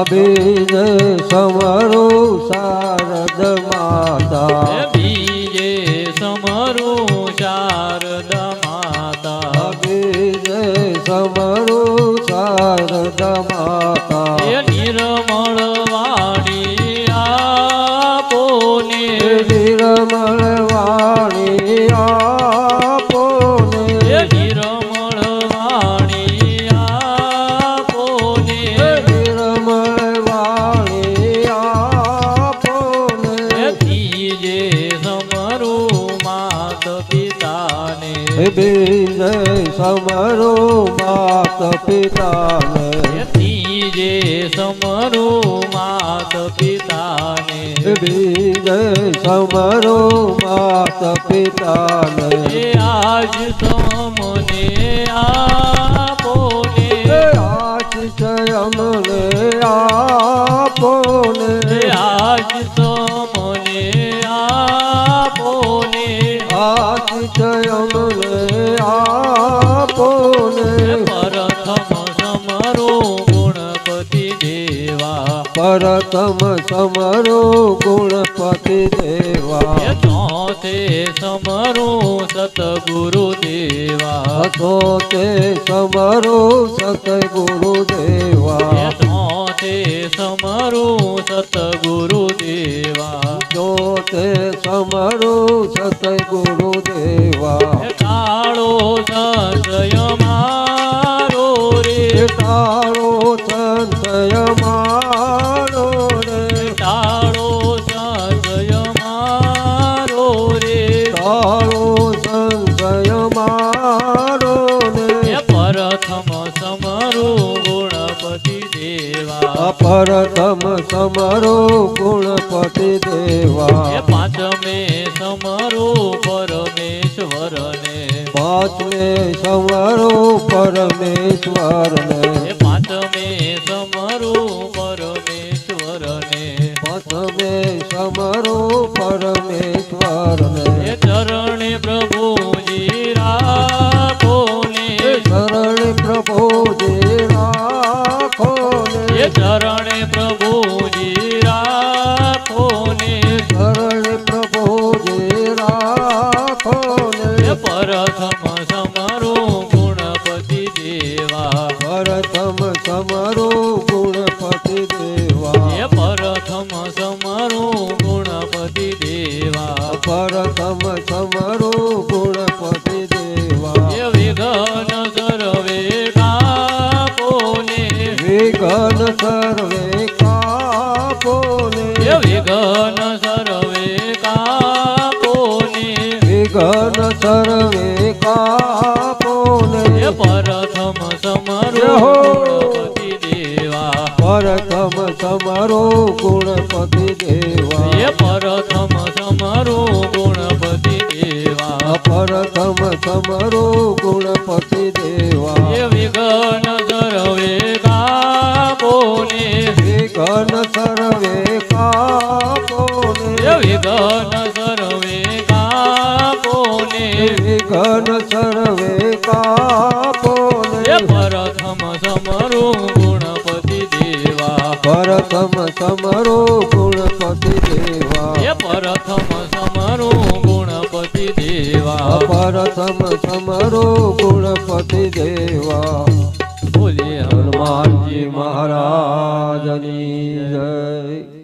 બીજે સમરો શારદ માતા બીજે સમરો શારદ માતા બીજે સમરો શારદ માતા નિર્મળ વાણી આપોને નિર્મળ વાણી આપોને નિર્મળ વાણી આપોને નિર્મળ વાણી આપોને ત્રીજે સમરો માત પિતાને બીજે સમરો માત પિતાને ત્રીજે સમરો માત પિતાને બીજે સમરો માત પિતાને આજ તમને આપોને આશિષ અમને આપોને આજ તમને આપોને આશિષ અમને આપોને પ્રથમ સમરો ગુણપતિ દેવા પ્રથમ સમરો ગુણપતિ દેવા ચોથે સમરો સતગુરુ દેવા તો તે સમરો સતગુરુ દેવા ચોથે સમરો સતગુરુ દેવા તો તે સમરો સતગુરુ દેવા કાળો સંશય મારો રે કાળો સંશય મારો રે કાળો સંશય મારો રે કાળો સંશય મારો ને પ્રથમ સમરો ગુણપતિ દેવા પ્રથમ સમરો ગુણપતિ દેવા પાંચમે સમરો પરમેશ્વરને પાંચમે સમરો પરમેશ્વરને પાંચમે સમરો પરમેશ્વરને પાંચમે સમરો પરમેશ્વરને ચરણે પ્રભુજી રાખોને શરણ પ્રભુજી રાખોને ચરણે પ્રભુજી રાખોને શરણ પ્રભુજી રાખોને પ્રથમ સમરો ગુણપતિ દેવા પ્રથમ સમરો ગુણપતિ દેવા પ્રથમ સમરો ગુણપતિ દેવા પ્રથમ સમરો ગુણપતિ દેવા વિઘ્ન સર્વે કાપોને વિઘ્ન સર્વે કાપોને વિઘ્ન સર્વે કાપોને વિઘ્ન સર્વે કાપોને પ્રથમ સમરો ગુણપતિ દેવા પ્રથમ સમરો ગુણપતિ દેવા પ્રથમ સમરો ગુણપતિ દેવા પ્રથમ સમરો ગુણપતિ દેવા વિઘ્ન સર્વે કાપોને વિઘ્ન સર્વે કાપોને વિઘ્ન સર્વે કાપોને વિઘ્ન સર્વે કાપોને પ્રથમ સમરો ગુણપતિ દેવા પ્રથમ સમરો ગુણપતિ દેવા પ્રથમ સમરો ગુણપતિ દેવા પ્રથમ સમરો ગુણપતિ દેવા બોલીએ હનુમાનજી મહારાજની જય.